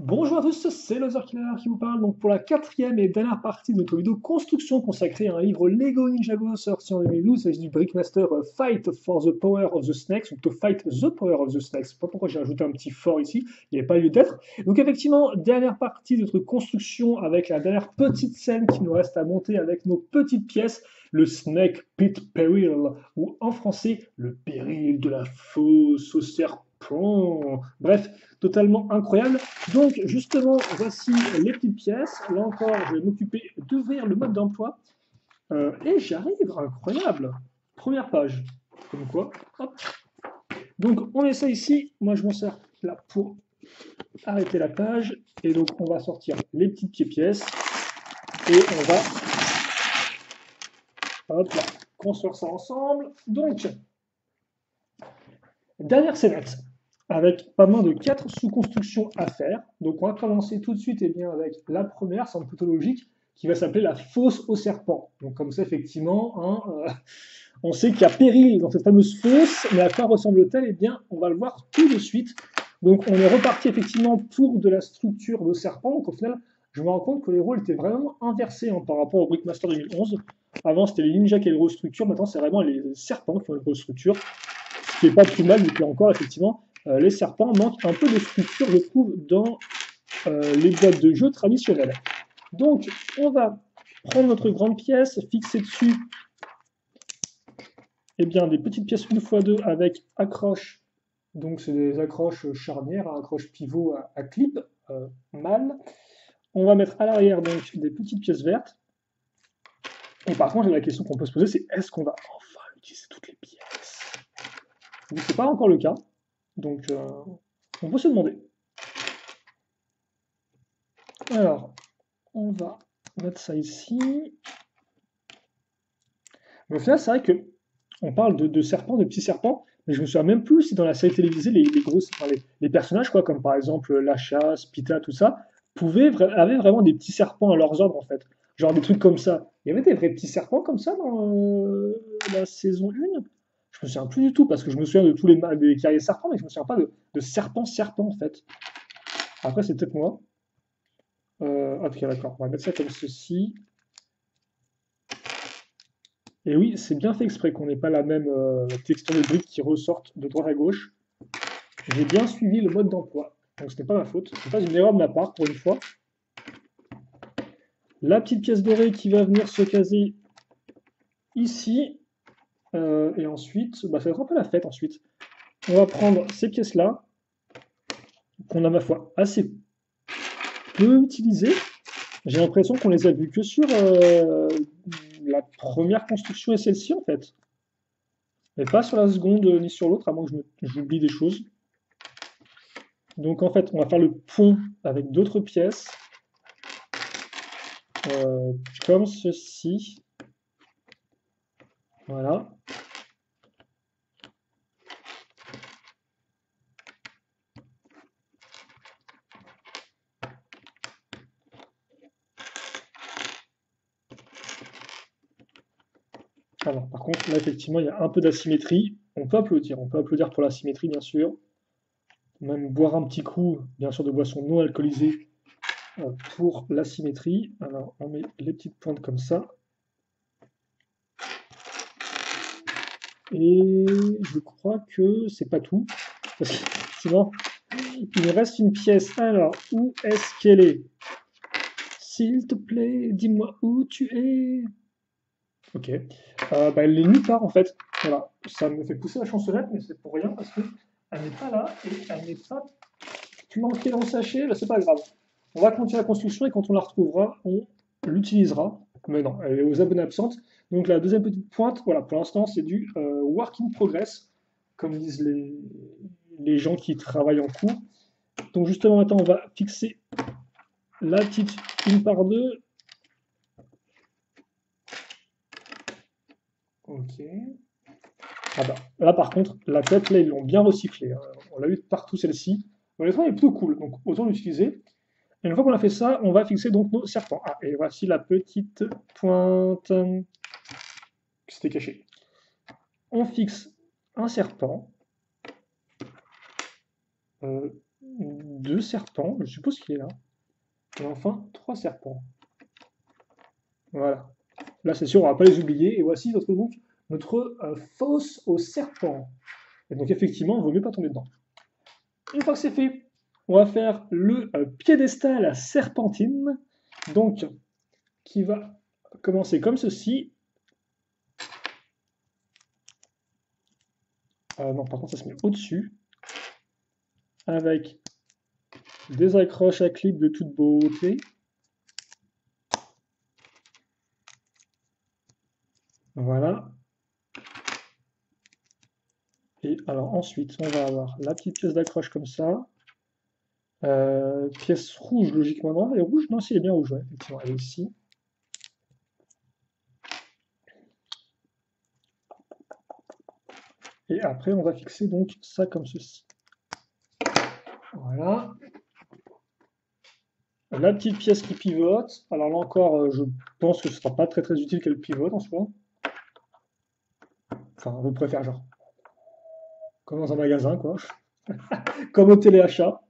Bonjour à tous, c'est Lothar qui vous parle donc pour la quatrième et dernière partie de notre vidéo construction consacrée à un livre Lego Ninjago sorti en 2012. Il s'agit du Brickmaster Fight for the Power of the Snakes, ou To Fight the Power of the Snakes. Je sais pas pourquoi j'ai rajouté un petit fort ici, il n'y avait pas lieu d'être. Donc effectivement, dernière partie de notre construction avec la dernière petite scène qui nous reste à monter avec nos petites pièces, le Snake Pit Peril, ou en français, le péril de la fosse au serpent. Bref, totalement incroyable. Donc, justement, voici les petites pièces. Là encore, je vais m'occuper d'ouvrir le mode d'emploi. Et j'arrive, incroyable. Première page. Comme quoi, hop. Donc, on essaie ici. Moi, je m'en sers là pour arrêter la page. Et donc, on va sortir les petites pièces. Et on va, hop là, construire ça ensemble. Donc, dernière scénette, avec pas moins de 4 sous-constructions à faire. Donc on va commencer tout de suite bien, avec la première, c'est plutôt logique, qui va s'appeler la fosse au serpent. Donc comme ça, effectivement, on sait qu'il y a péril dans cette fameuse fosse, mais à quoi ressemble-t-elle? Eh bien, on va le voir tout de suite. Donc on est reparti effectivement pour de la structure de serpent. Donc au final, je me rends compte que les rôles étaient vraiment inversés par rapport au Brickmaster 2011. Avant, c'était les ninjas qui avaient les grosses structures, maintenant c'est vraiment les serpents qui ont les grosses structures, ce qui n'est pas plus mal, vu que là encore, effectivement, les serpents manquent un peu de structure, je trouve, dans les boîtes de jeu traditionnelles. Donc, on va prendre notre grande pièce, fixer dessus bien, des petites pièces 1x2 avec accroche. Donc, c'est des accroches charnières, accroches pivot à clip, mâle. On va mettre à l'arrière donc des petites pièces vertes. Et par contre, la question qu'on peut se poser, c'est est-ce qu'on va enfin utiliser toutes les pièces? Donc, c'est pas encore le cas. Donc, on peut se demander. Alors, on va mettre ça ici. Mais au final, c'est vrai que on parle de serpents, de petits serpents, mais je me souviens même plus si dans la série télévisée, les grosses, enfin, les personnages, quoi, comme par exemple la chasse, Pita, tout ça, avaient vraiment des petits serpents à leurs ordres, en fait. Genre des trucs comme ça. Il y avait des vrais petits serpents comme ça dans la saison 1. Je me souviens plus du tout, parce que je me souviens de tous des guerriers serpents, mais je me souviens pas de serpents, en fait. Après, c'est peut-être moi. Ok, d'accord. On va mettre ça comme ceci. Et oui, c'est bien fait exprès qu'on n'ait pas la même texture de briques qui ressortent de droite à gauche. J'ai bien suivi le mode d'emploi, donc ce n'est pas ma faute, ce n'est pas une erreur de ma part pour une fois. La petite pièce dorée qui va venir se caser ici, et ensuite, bah, ça va être un peu la fête ensuite. On va prendre ces pièces-là, qu'on a ma foi assez peu utilisées. J'ai l'impression qu'on les a vues que sur la première construction et celle-ci en fait. Mais pas sur la seconde ni sur l'autre, à moins que j'oublie des choses. Donc en fait, on va faire le pont avec d'autres pièces, euh, comme ceci. Voilà. Alors, par contre, là, effectivement, il y a un peu d'asymétrie. On peut applaudir pour la symétrie, bien sûr. Même boire un petit coup, bien sûr, de boisson non alcoolisée pour la symétrie. Alors, on met les petites pointes comme ça. Et je crois que c'est pas tout. Parce que sinon, il me reste une pièce. Alors, où est-ce qu'elle est? S'il te plaît, dis-moi où tu es. Ok. Bah, elle est nulle part en fait. Voilà. Ça me fait pousser la chansonnette, mais c'est pour rien parce que elle n'est pas là et elle n'est pas planquée dans le sachet. Bah, c'est pas grave. On va continuer la construction et quand on la retrouvera, on l'utilisera. Mais non, elle est aux abonnés absentes. Donc la deuxième petite pointe, voilà, pour l'instant, c'est du work in progress, comme disent les gens qui travaillent en cours. Donc justement, maintenant, on va fixer la petite une par deux. Ok. Ah bah, là, par contre, la tête, là, ils l'ont bien recyclée, hein. On l'a eu partout, celle-ci. Honnêtement, elle est plutôt cool, donc autant l'utiliser. Et une fois qu'on a fait ça, on va fixer donc nos serpents. Ah, et voici la petite pointe qui s'était cachée. On fixe un serpent. 2 serpents, je suppose qu'il est là. Et enfin, 3 serpents. Voilà. Là, c'est sûr, on ne va pas les oublier. Et voici notre fosse aux serpents. Et donc, effectivement, il ne vaut mieux pas tomber dedans. Une fois que c'est fait, on va faire le piédestal à serpentine. Donc, qui va commencer comme ceci. Non, par contre, ça se met au-dessus. Avec des accroches à clip de toute beauté. Voilà. Et alors ensuite, on va avoir la petite pièce d'accroche comme ça. Pièce rouge, logiquement. Non, elle est rouge? Non, si, elle est bien rouge, ouais, effectivement. Elle est ici. Et après, on va fixer donc ça comme ceci. Voilà. La petite pièce qui pivote. Alors là encore, je pense que ce ne sera pas très très utile qu'elle pivote en soi. Enfin, vous préférez genre. Comme dans un magasin, quoi. Comme au téléachat.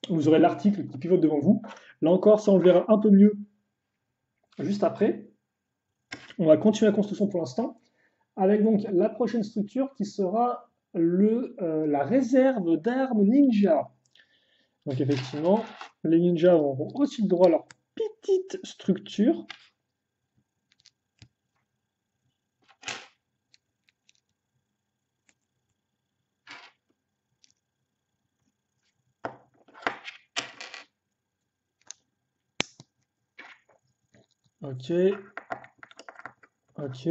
Vous aurez l'article qui pivote devant vous. Là encore, ça on le verra un peu mieux juste après. On va continuer la construction pour l'instant, avec donc la prochaine structure qui sera la réserve d'armes ninja. Donc effectivement, les ninjas auront aussi le droit à leur petite structure. Ok. Ok.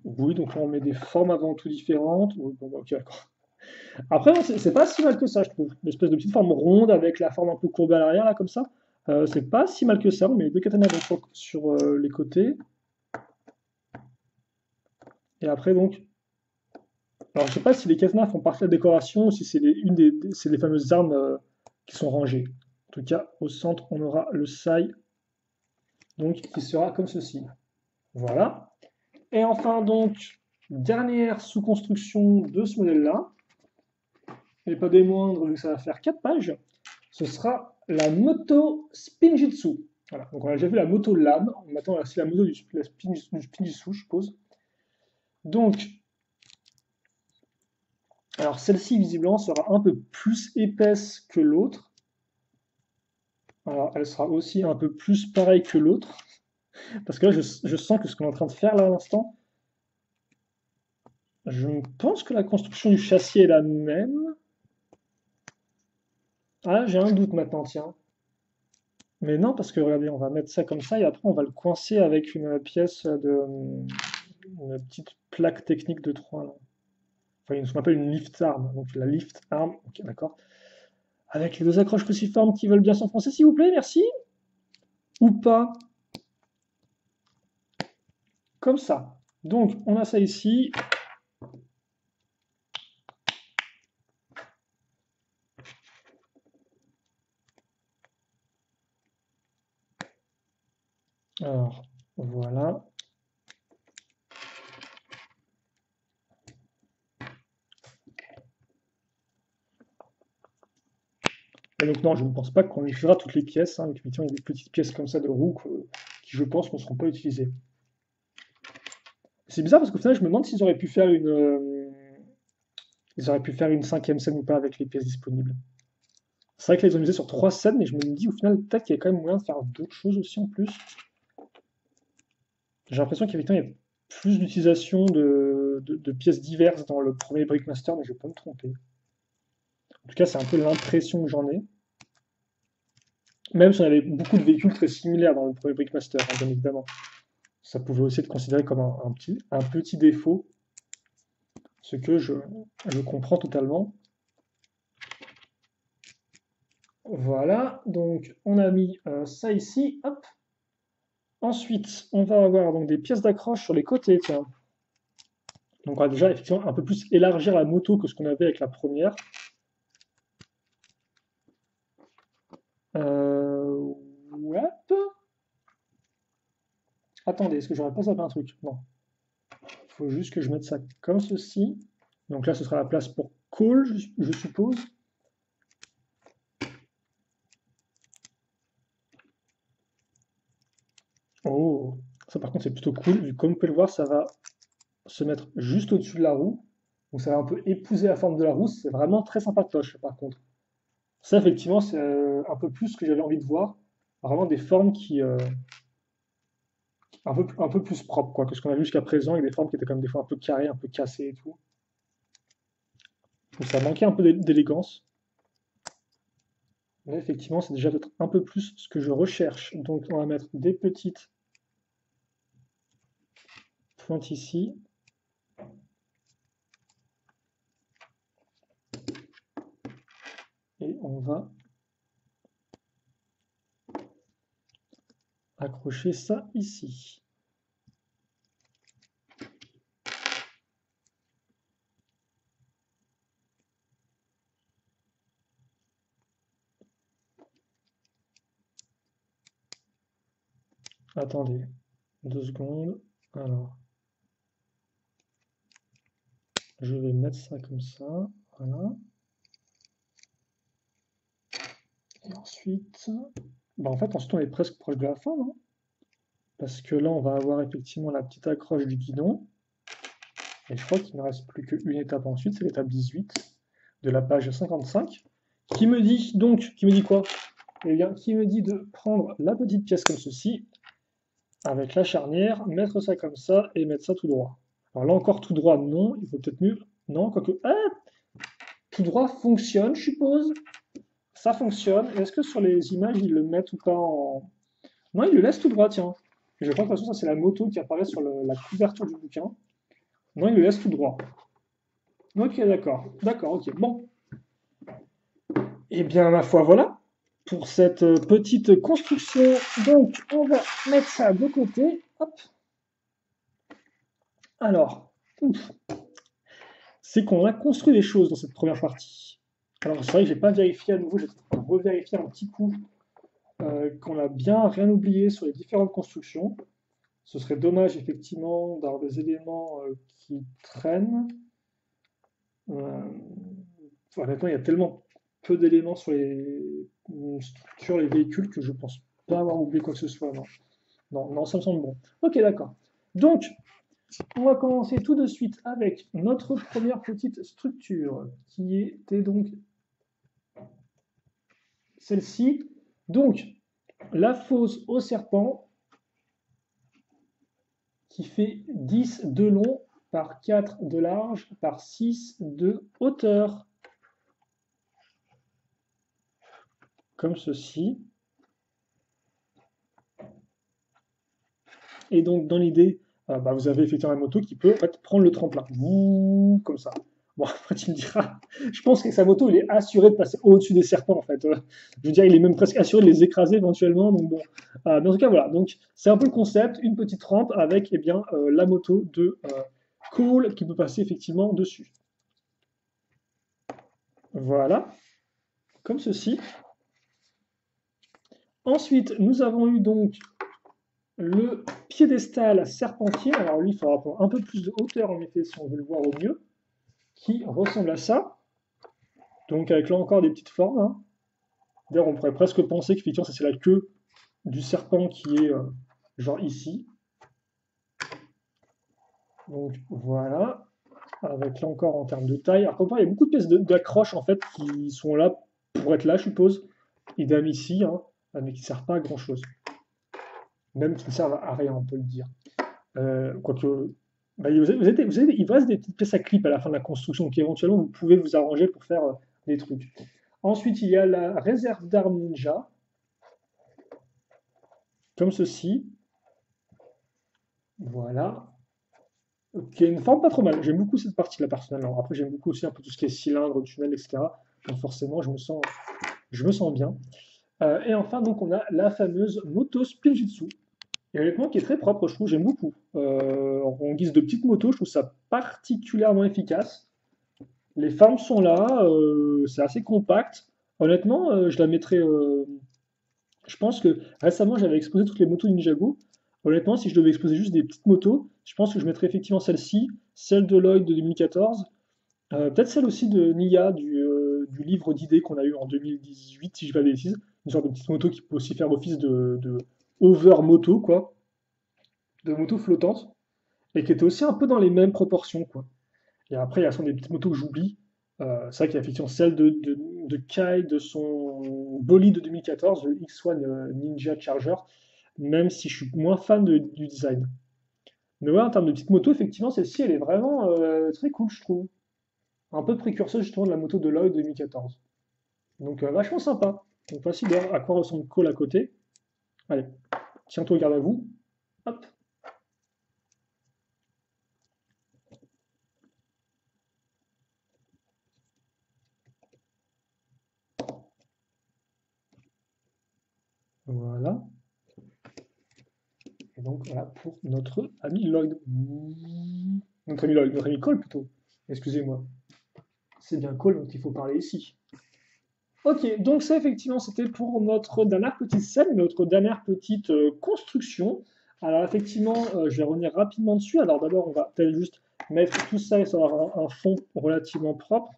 Oui, donc là on met des formes avant tout différentes. Oui, bon, ok, d'accord. Après, c'est pas si mal que ça, je trouve. L'espèce de petite forme ronde avec la forme un peu courbée à l'arrière, là, comme ça. C'est pas si mal que ça. On met les deux katanas donc, sur les côtés. Et après, donc. Alors, je sais pas si les katanas font partie de la décoration ou si c'est les fameuses armes qui sont rangées. En tout cas, au centre, on aura le sai, donc qui sera comme ceci. Voilà. Et enfin, donc, dernière sous-construction de ce modèle-là, et pas des moindres, vu que ça va faire 4 pages, ce sera la moto Spinjitzu. Voilà, donc on a déjà vu la moto lame, maintenant c'est la moto du Spinjitzu, je suppose. Donc, alors celle-ci visiblement sera un peu plus épaisse que l'autre. Alors elle sera aussi un peu plus pareille que l'autre. Parce que là je sens que ce qu'on est en train de faire là à l'instant, je pense que la construction du châssis est la même. Ah, j'ai un doute maintenant, tiens. Mais non, parce que regardez, on va mettre ça comme ça et après on va le coincer avec une pièce une petite plaque technique de 3 là. Enfin, ce qu'on appelle une lift arm. Donc la lift arm, ok, d'accord. Avec les deux accroches cruciformes qui veulent bien s'enfoncer, s'il vous plaît, merci. Ou pas. Comme ça. Donc on a ça ici. Alors, voilà. Et donc non, je ne pense pas qu'on utilisera toutes les pièces. Hein. Effectivement, il y a des petites pièces comme ça de roues qui, je pense, ne seront pas utilisées. C'est bizarre parce qu'au final, je me demande s'ils auraient pu faire ils auraient pu faire une cinquième scène ou pas avec les pièces disponibles. C'est vrai que là, ils ont misé sur 3 scènes, mais je me dis au final, peut-être qu'il y a quand même moyen de faire d'autres choses aussi en plus. J'ai l'impression qu'effectivement, il y a plus d'utilisation de pièces diverses dans le premier Brickmaster, mais je vais pas me tromper. En tout cas, c'est un peu l'impression que j'en ai. Même si on avait beaucoup de véhicules très similaires dans le premier Brickmaster, hein, bien évidemment. Ça pouvait aussi être considéré comme un petit défaut, ce que je comprends totalement. Voilà, donc on a mis ça ici, hop. Ensuite, on va avoir donc des pièces d'accroche sur les côtés, tiens. Donc on va déjà effectivement un peu plus élargir la moto que ce qu'on avait avec la première. What? Attendez, est-ce que j'aurais pas zappé un truc? Non. Il faut juste que je mette ça comme ceci. Donc là, ce sera la place pour call, je suppose. Oh, ça par contre, c'est plutôt cool. Vu comme vous pouvez le voir, ça va se mettre juste au-dessus de la roue. Donc ça va un peu épouser la forme de la roue. C'est vraiment très sympatoche, par contre. Ça, effectivement, c'est un peu plus ce que j'avais envie de voir. Vraiment des formes qui, un peu plus propres, quoi, que ce qu'on a vu jusqu'à présent, avec des formes qui étaient quand même des fois un peu carrées, un peu cassées et tout. Donc ça manquait un peu d'élégance. Mais effectivement, c'est déjà peut-être un peu plus ce que je recherche. Donc on va mettre des petites pointes ici. Et on va accrocher ça ici. Attendez, 2 secondes. Alors, je vais mettre ça comme ça. Voilà. Et ensuite, bah en fait, ensuite on est presque proche de la fin, non? Parce que là, on va avoir effectivement la petite accroche du guidon. Et je crois qu'il ne reste plus qu'une étape ensuite, c'est l'étape 18 de la page 55, qui me dit donc, qui me dit quoi? Eh bien, qui me dit de prendre la petite pièce comme ceci, avec la charnière, mettre ça comme ça et mettre ça tout droit. Alors là encore tout droit, non, il faut peut-être mieux. Non, quoique. Ah, tout droit fonctionne, je suppose. Ça fonctionne. Est-ce que sur les images, ils le mettent ou pas en. Non, ils le laissent tout droit, tiens. Je crois que de toute façon, ça c'est la moto qui apparaît sur la couverture du bouquin. Non, ils le laissent tout droit. Ok, d'accord. D'accord, ok. Bon. Eh bien, ma foi, voilà. Pour cette petite construction. Donc, on va mettre ça de côté. Hop. Alors, c'est qu'on a construit des choses dans cette première partie. Alors, c'est vrai que j'ai pas vérifié à nouveau, j'ai revérifié un petit coup qu'on a bien rien oublié sur les différentes constructions. Ce serait dommage, effectivement, d'avoir des éléments qui traînent. Honnêtement, il y a tellement peu d'éléments sur les structures, les véhicules, que je pense pas avoir oublié quoi que ce soit. Non, non, non, ça me semble bon. Ok, d'accord. Donc, on va commencer tout de suite avec notre première petite structure, qui était donc celle-ci. Donc, la fosse au serpent, qui fait 10 de long par 4 de large par 6 de hauteur. Comme ceci. Et donc, dans l'idée, bah, vous avez effectivement la moto qui peut en fait, prendre le tremplin. Ouh, comme ça. Bon, après, tu me diras, je pense que sa moto, il est assuré de passer au-dessus des serpents, en fait. Je veux dire, il est même presque assuré de les écraser éventuellement. Donc, bon. Mais en tout cas, voilà. Donc, c'est un peu le concept, une petite rampe avec eh bien, la moto de Cole qui peut passer effectivement dessus. Voilà. Comme ceci. Ensuite, nous avons eu donc le piédestal serpentier. Alors lui, il faudra prendre un peu plus de hauteur en effet si on veut le voir au mieux, qui ressemble à ça. Donc avec là encore des petites formes. Hein. D'ailleurs, on pourrait presque penser qu'effectivement, ça c'est la queue du serpent qui est genre ici. Donc voilà. Avec là encore en termes de taille. Alors comme il y a beaucoup de pièces d'accroche en fait qui sont là pour être là, je suppose. Idem ici, hein, mais qui ne servent pas à grand chose. Même qui ne servent à rien, on peut le dire. Quoique, bah, il vous reste des petites pièces à clip à la fin de la construction, donc éventuellement vous pouvez vous arranger pour faire des trucs. Ensuite, il y a la réserve d'armes ninja, comme ceci. Voilà. Qui a une forme pas trop mal. J'aime beaucoup cette partie-là personnellement. Après, j'aime beaucoup aussi un peu tout ce qui est cylindre, tunnel, etc. Donc forcément, je me sens bien. Et enfin, donc, on a la fameuse moto Spinjitzu. Et honnêtement, qui est très propre, je trouve, j'aime beaucoup. En guise de petite moto, je trouve ça particulièrement efficace. Les formes sont là, c'est assez compact. Honnêtement, je la mettrais. Je pense que récemment, j'avais exposé toutes les motos Ninjago. Honnêtement, si je devais exposer juste des petites motos, je pense que je mettrais effectivement celle-ci, celle de Lloyd de 2014, peut-être celle aussi de Nia du livre d'idées qu'on a eu en 2018, si je ne dis pas de bêtises. Une sorte de petite moto qui peut aussi faire office de over moto, quoi, de moto flottante, et qui était aussi un peu dans les mêmes proportions, quoi. Et après, il y a des petites motos que j'oublie. C'est vrai qu'il y a effectivement celle de Kai, de son bolide de 2014, le X1 Ninja Charger, même si je suis moins fan du design. Mais ouais, en termes de petite moto, effectivement, celle-ci, elle est vraiment très cool, je trouve. Un peu précurseur justement de la moto de Lloyd 2014. Donc vachement sympa. Donc voici d'ailleurs à quoi ressemble Cole à côté. Allez, tiens-toi, garde à vous. Hop. Voilà. Et donc voilà pour notre ami Lloyd. Notre ami Lloyd, notre ami Cole plutôt. Excusez-moi. C'est bien Cole dont il faut parler ici. Ok, donc ça effectivement c'était pour notre dernière petite scène, notre dernière petite construction. Alors effectivement, je vais revenir rapidement dessus. Alors d'abord, on va peut-être juste mettre tout ça et ça va avoir un fond relativement propre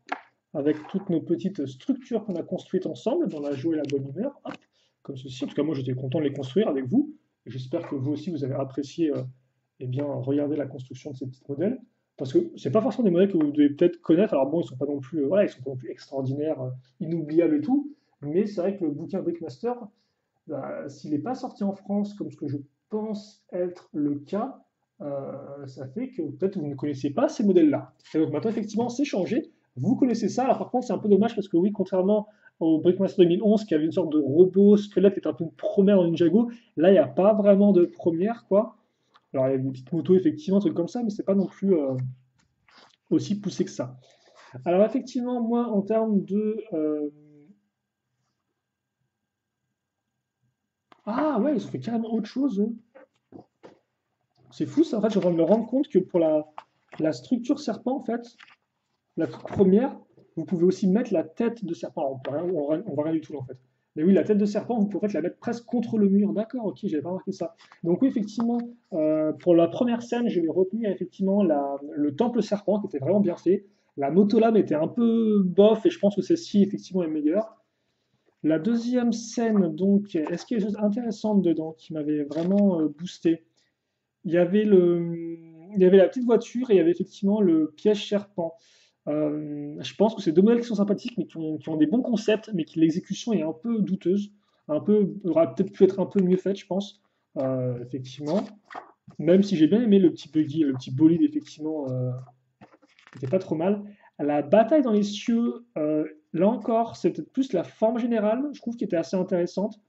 avec toutes nos petites structures qu'on a construites ensemble dans la joie et la bonne humeur. Hop, comme ceci. En tout cas, moi j'étais content de les construire avec vous. J'espère que vous aussi vous avez apprécié eh bien, regarder la construction de ces petits modèles. Parce que c'est pas forcément des modèles que vous devez peut-être connaître. Alors bon, ils sont pas non plus, voilà, ils sont pas non plus extraordinaires, inoubliables et tout. Mais c'est vrai que le bouquin Brickmaster, bah, s'il n'est pas sorti en France, comme ce que je pense être le cas, ça fait que peut-être vous ne connaissez pas ces modèles-là. Et donc maintenant, effectivement, c'est changé. Vous connaissez ça. Alors par contre, c'est un peu dommage parce que oui, contrairement au Brickmaster 2011, qui avait une sorte de robot squelette qui était un peu une première dans Ninjago, là, il n'y a pas vraiment de première, quoi. Alors il y a des petites motos, effectivement, un truc comme ça, mais c'est pas non plus aussi poussé que ça. Alors effectivement, moi, en termes de... Ah ouais, ils ont fait carrément autre chose, eux. C'est fou ça, en fait, je viens de me rendre compte que pour la structure serpent, en fait, la toute première, vous pouvez aussi mettre la tête de serpent. Alors, on voit rien du tout, en fait. Mais oui, la tête de serpent, vous pouvez la mettre presque contre le mur. D'accord, ok, j'avais pas remarqué ça. Donc oui, effectivement, pour la première scène, je vais retenir effectivement le temple serpent, qui était vraiment bien fait. La motolame était un peu bof, et je pense que celle-ci, effectivement, est meilleure. La deuxième scène, donc, est-ce qu'il y a des choses intéressantes dedans qui m'avaient vraiment boosté? Il y avait il y avait la petite voiture et il y avait effectivement le piège serpent. Je pense que c'est deux modèles qui sont sympathiques, mais qui ont des bons concepts, mais qui l'exécution est un peu douteuse, aurait peut-être pu être un peu mieux faite, je pense. Effectivement. Même si j'ai bien aimé le petit buggy, le petit bolide, effectivement, c'était pas trop mal. La bataille dans les cieux, là encore, c'est peut-être plus la forme générale, je trouve, qui était assez intéressante.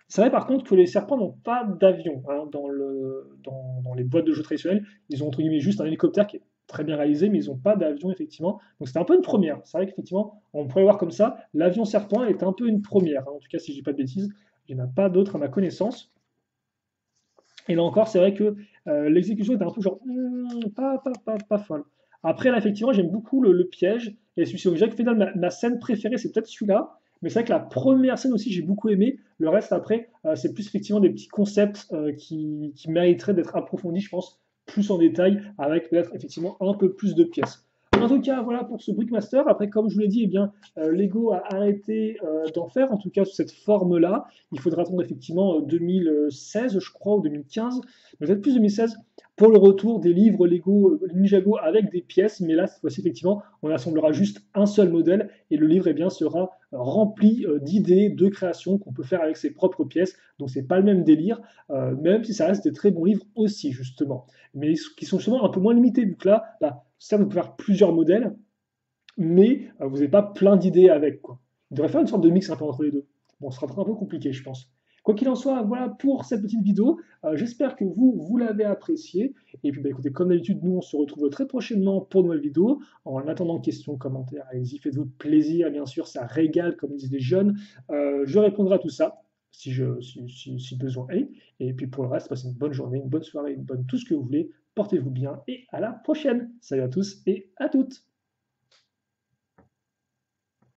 C'est vrai par contre que les serpents n'ont pas d'avion hein, dans les boîtes de jeux traditionnelles. Ils ont entre guillemets juste un hélicoptère qui est très bien réalisé, mais ils n'ont pas d'avion effectivement. Donc c'était un peu une première. C'est vrai qu'effectivement, on pourrait voir comme ça, l'avion serpent est un peu une première. Hein. En tout cas, si je dis pas de bêtises, il n'y en a pas d'autres à ma connaissance. Et là encore, c'est vrai que l'exécution était un peu genre pas folle. Après, là, effectivement, j'aime beaucoup le piège. Et celui-ci, donc, je dirais que final, ma scène préférée, c'est peut-être celui-là. Mais c'est vrai que la première scène aussi, j'ai beaucoup aimé. Le reste, après, c'est plus effectivement des petits concepts qui mériteraient d'être approfondis, je pense, plus en détail, avec peut-être effectivement un peu plus de pièces. En tout cas, voilà pour ce Brickmaster. Après, comme je vous l'ai dit, eh bien, Lego a arrêté d'en faire, en tout cas sous cette forme-là. Il faudra attendre effectivement 2016, je crois, ou 2015, peut-être plus 2016, pour le retour des livres Lego Ninjago avec des pièces. Mais là, cette fois-ci, effectivement, on assemblera juste un seul modèle et le livre eh bien, sera rempli d'idées, de créations qu'on peut faire avec ses propres pièces. Donc, c'est pas le même délire, même si ça reste des très bons livres aussi, justement. Mais qui sont justement un peu moins limités, vu que là, bah, certes, vous pouvez faire plusieurs modèles, mais vous n'avez pas plein d'idées avec. Quoi. Il devrait faire une sorte de mix un peu entre les deux. Bon, ce sera un peu compliqué, je pense. Quoi qu'il en soit, voilà pour cette petite vidéo. J'espère que vous l'avez appréciée. Et puis, bah, écoutez, comme d'habitude, nous, on se retrouve très prochainement pour de nouvelles vidéos. En attendant, questions, commentaires, allez-y, faites-vous plaisir, bien sûr, ça régale, comme disent les jeunes. Je répondrai à tout ça, si besoin est. Et puis, pour le reste, passez une bonne journée, une bonne soirée, une bonne tout ce que vous voulez. Portez-vous bien et à la prochaine. Salut à tous et à toutes.